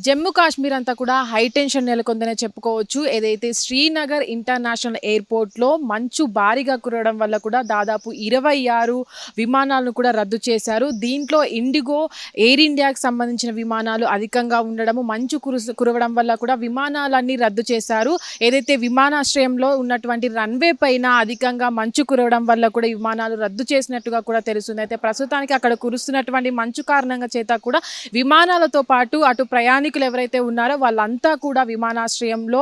జమ్మూ కాశ్మీర్ అంతా కూడా high tension నెలకొందనే చెప్పుకోవచ్చు. ఏదైతే శ్రీనగర్ ఇంటర్నేషనల్ ఎయిర్పోర్ట్లో మంచు భారీగా కురవడం వల్ల కూడా దాదాపు 26 విమానాలను కూడా రద్దు చేశారు. దీంట్లో ఇండిగో, ఎయిర్ ఇండియాకి సంబంధించిన విమానాలు అధికంగా ఉండడము, మంచు కురవడం వల్ల కూడా విమానాలన్నీ రద్దు చేశారు. ఏదైతే విమానాశ్రయంలో ఉన్నటువంటి రన్వే పైన అధికంగా మంచు కురవడం వల్ల కూడా విమానాలు రద్దు చేసినట్టుగా కూడా తెలుస్తుంది. అయితే ప్రస్తుతానికి అక్కడ కురుస్తున్నటువంటి మంచు కారణంగా చేత కూడా విమానాలతో పాటు అటు ప్రయాణికులు ఎవరైతే ఉన్నారో వాళ్ళంతా కూడా విమానాశ్రయంలో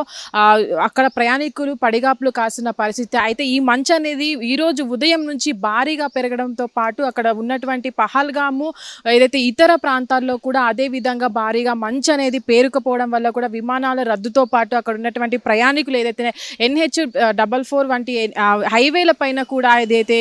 అక్కడ ప్రయాణికులు పడిగాపులు కాసిన పరిస్థితి. అయితే ఈ మంచు అనేది ఈరోజు ఉదయం నుంచి భారీగా పెరగడంతో పాటు అక్కడ ఉన్నటువంటి పహల్గాము ఏదైతే ఇతర ప్రాంతాల్లో కూడా అదే విధంగా భారీగా మంచు అనేది పేరుకుపోవడం వల్ల కూడా విమానాల రద్దుతో పాటు అక్కడ ఉన్నటువంటి ప్రయాణికులు ఏదైతే NH44 వంటి హైవేల పైన కూడా ఏదైతే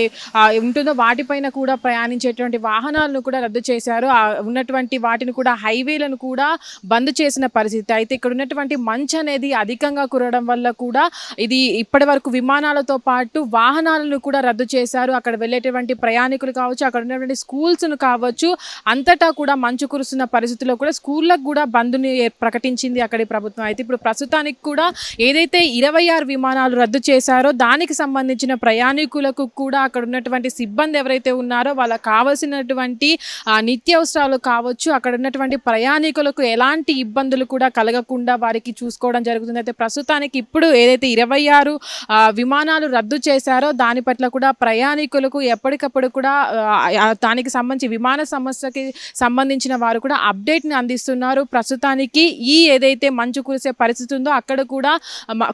ఉంటుందో వాటిపైన కూడా ప్రయాణించేటువంటి వాహనాలను కూడా రద్దు చేశారు. ఉన్నటువంటి వాటిని కూడా హైవేలను కూడా బంద్ చేసిన పరిస్థితి. అయితే ఇక్కడ ఉన్నటువంటి మంచు అనేది అధికంగా కురవడం వల్ల కూడా ఇది ఇప్పటి వరకు విమానాలతో పాటు వాహనాలను కూడా రద్దు చేశారు. అక్కడ వెళ్ళేటువంటి ప్రయాణికులు కావచ్చు, అక్కడ ఉన్నటువంటి స్కూల్స్ను కావచ్చు, అంతటా కూడా మంచు కురుస్తున్న పరిస్థితుల్లో కూడా స్కూళ్ళకు కూడా బంద్ని ప్రకటించింది అక్కడి ప్రభుత్వం. అయితే ఇప్పుడు ప్రస్తుతానికి కూడా ఏదైతే 26 విమానాలు రద్దు చేశారో దానికి సంబంధించిన ప్రయాణికులకు కూడా అక్కడ ఉన్నటువంటి సిబ్బంది ఎవరైతే ఉన్నారో వాళ్ళకి కావాల్సినటువంటి నిత్యావసరాలు కావచ్చు, అక్కడ ఉన్నటువంటి ప్రయాణికులకు ఎలాంటి ఇబ్బందులు కూడా కలగకుండా వారికి చూసుకోవడం జరుగుతుంది. అయితే ప్రస్తుతానికి ఇప్పుడు ఏదైతే 26 విమానాలు రద్దు చేశారో దాని పట్ల కూడా ప్రయాణికులకు ఎప్పటికప్పుడు కూడా దానికి సంబంధించి విమాన సమస్యకి సంబంధించిన వారు కూడా అప్డేట్ని అందిస్తున్నారు. ప్రస్తుతానికి ఏదైతే మంచు కురిసే పరిస్థితి ఉందో అక్కడ కూడా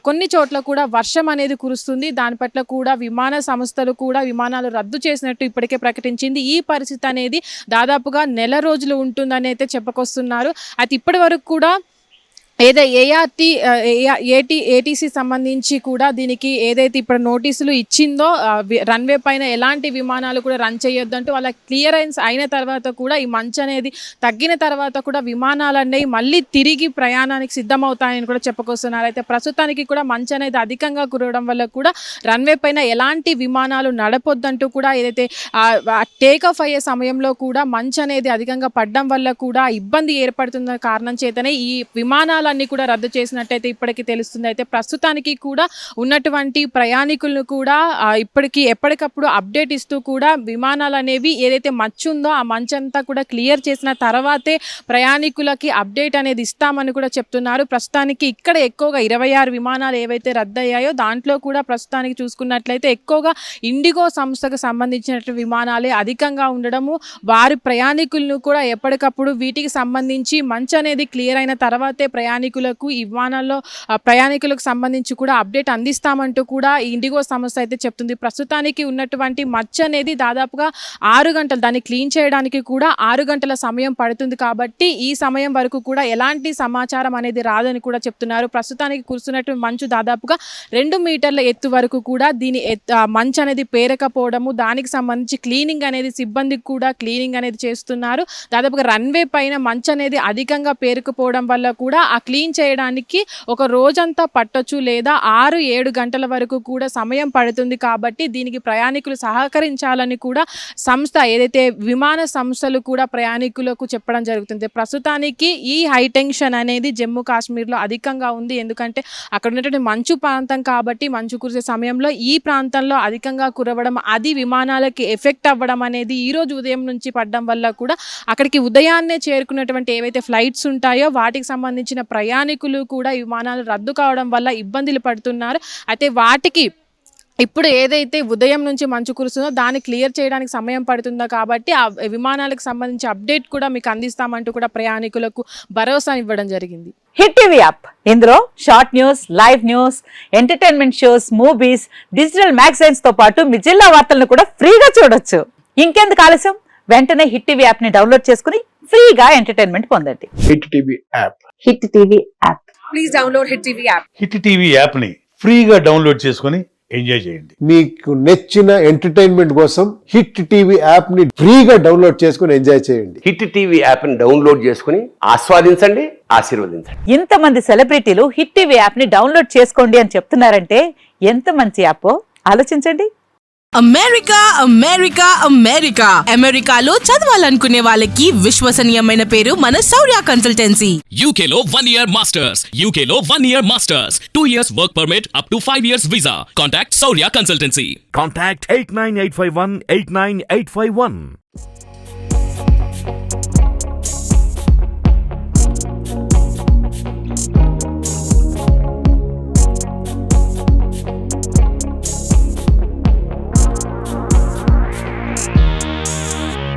కొన్ని చోట్ల కూడా వర్షం అనేది కురుస్తుంది. దాని పట్ల కూడా విమాన సంస్థలు కూడా విమానాలు రద్దు చేసినట్టు ఇప్పటికే ప్రకటించింది. ఈ పరిస్థితి అనేది దాదాపుగా నెల రోజులు ఉంటుందని అయితే చెప్పుకొస్తున్నారు. అయితే ఇప్పటి వరకు కూడా ఏటీసీ సంబంధించి కూడా దీనికి ఏదైతే ఇప్పుడు నోటీసులు ఇచ్చిందో రన్వే పైన ఎలాంటి విమానాలు కూడా రన్ చేయొద్దంటూ వాళ్ళ క్లియరెన్స్ అయిన తర్వాత కూడా ఈ మంచు అనేది తగ్గిన తర్వాత కూడా విమానాలు అనేవి మళ్ళీ తిరిగి ప్రయాణానికి సిద్ధమవుతాయని కూడా చెప్పుకొస్తున్నారు. అయితే ప్రస్తుతానికి కూడా మంచు అనేది అధికంగా కురవడం వల్ల కూడా రన్వే పైన ఎలాంటి విమానాలు నడపొద్దంటూ కూడా ఏదైతే టేకాఫ్ అయ్యే సమయంలో కూడా మంచు అనేది అధికంగా పడడం వల్ల కూడా ఇబ్బంది ఏర్పడుతున్న కారణం చేతనే ఈ విమానాలన్నీ కూడా రద్దు చేసినట్టయితే ఇప్పటికీ తెలుస్తుంది. అయితే ప్రస్తుతానికి కూడా ఉన్నటువంటి ప్రయాణికులను కూడా ఇప్పటికీ ఎప్పటికప్పుడు అప్డేట్ ఇస్తూ కూడా విమానాలు అనేవి ఏదైతే మంచు ఉందో ఆ మంచు అంతా కూడా క్లియర్ చేసిన తర్వాతే ప్రయాణికులకి అప్డేట్ అనేది ఇస్తామని కూడా చెప్తున్నారు. ప్రస్తుతానికి ఇక్కడ ఎక్కువగా 26 విమానాలు ఏవైతే రద్దయ్యాయో దాంట్లో కూడా ప్రస్తుతానికి చూసుకున్నట్లయితే ఎక్కువగా ఇండిగో సంస్థకు సంబంధించిన విమానాలే అధికంగా ఉండడము, వారి ప్రయాణికులను కూడా ఎప్పటికప్పుడు వీటికి సంబంధించి మంచు అనేది క్లియర్ అయిన తర్వాతే ప్రయాణికులకు ఈ విమానాల్లో ప్రయాణికులకు సంబంధించి కూడా అప్డేట్ అందిస్తామంటూ కూడా ఇండిగో సంస్థ అయితే చెప్తుంది. ప్రస్తుతానికి ఉన్నటువంటి మంచు అనేది దాదాపుగా 6 గంటలు దాన్ని క్లీన్ చేయడానికి కూడా 6 గంటల సమయం పడుతుంది. కాబట్టి ఈ సమయం వరకు కూడా ఎలాంటి సమాచారం అనేది రాదని కూడా చెప్తున్నారు. ప్రస్తుతానికి కురుస్తున్నటువంటి మంచు దాదాపుగా 2 మీటర్ల ఎత్తు వరకు కూడా దీని మంచు అనేది పేరకపోవడము, దానికి సంబంధించి క్లీనింగ్ అనేది సిబ్బందికి కూడా క్లీనింగ్ అనేది చేస్తున్నారు. దాదాపుగా రన్వే పైన మంచు అనేది అధికంగా పేరుకుపోవడం వల్ల కూడా ఆ క్లీన్ చేయడానికి ఒక రోజంతా పట్టొచ్చు లేదా 6-7 గంటల వరకు కూడా సమయం పడుతుంది. కాబట్టి దీనికి ప్రయాణికులు సహకరించాలని కూడా సంస్థ ఏదైతే విమాన సంస్థలు కూడా ప్రయాణికులకు చెప్పడం జరుగుతుంది. ప్రస్తుతానికి ఈ హై టెన్షన్ అనేది జమ్మూ కాశ్మీర్లో అధికంగా ఉంది. ఎందుకంటే అక్కడ ఉన్నటువంటి మంచు ప్రాంతం కాబట్టి మంచు కురిసే సమయంలో ఈ ప్రాంతంలో అధికంగా కురవడం, అది విమానాలకి ఎఫెక్ట్ అవ్వడం అనేది ఈ రోజు ఉదయం నుంచి పడడం వల్ల కూడా అక్కడికి ఉదయాన్నే చేరుకున్నటువంటి ఏవైతే ఫ్లైట్స్ ఉంటాయో వాటికి సంబంధించిన ప్రయాణికులు కూడా విమానాలు రద్దు కావడం వల్ల ఇబ్బందులు పడుతున్నారు. అయితే వాటికి ఇప్పుడు ఏదైతే ఉదయం నుంచి మంచు కురుస్తుందో దాన్ని క్లియర్ చేయడానికి సమయం పడుతుందో కాబట్టి ఆ విమానాలకు సంబంధించి అప్డేట్ కూడా మీకు అందిస్తామంటూ కూడా ప్రయాణికులకు భరోసా ఇవ్వడం జరిగింది. హిట్ టీవీ యాప్, ఇందులో short news, live news, entertainment shows, movies, digital magazines తో పాటు మీ జిల్లా వార్తలను కూడా ఫ్రీగా చూడొచ్చు. ఇంకెందుకు ఆలస్యం, వెంటనే హిట్ టీవీ యాప్ ని డౌన్లోడ్ చేసుకుని ఫ్రీగా ఎంటర్టైన్మెంట్ పొందండి. Hit TV app. Hit TV app. Please download hit TV app. Hit TV app ని ఫ్రీగా డౌన్లోడ్ చేసుకుని ఎంజాయ్ చేయండి. మీకు నచ్చిన ఎంటర్టైన్మెంట్ కోసం హిట్ టీవీ యాప్ ని ఫ్రీగా డౌన్లోడ్ చేసుకుని ఎంజాయ్ చేయండి. హిట్ టీవీ యాప్ ని డౌన్లోడ్ చేసుకుని ఆస్వాదించండి, ఆశీర్వదించండి. ఇంతమంది సెలబ్రిటీలు హిట్ టీవీ యాప్ ని డౌన్లోడ్ చేసుకోండి అని చెప్తున్నారంటే ఎంత మంచి యాప్ ఆలోచించండి. అమెరికా అమెరికా అమెరికా అమెరికాలో చదవాలనుకునే వాళ్ళకి విశ్వసనీయమైన పేరు మన శౌర్య consultancy. UK Law 1 Year Masters. UK Law 1 Year Masters. 2 years work permit up to 5 years visa. Contact Saurya Consultancy. Contact 89851 89851.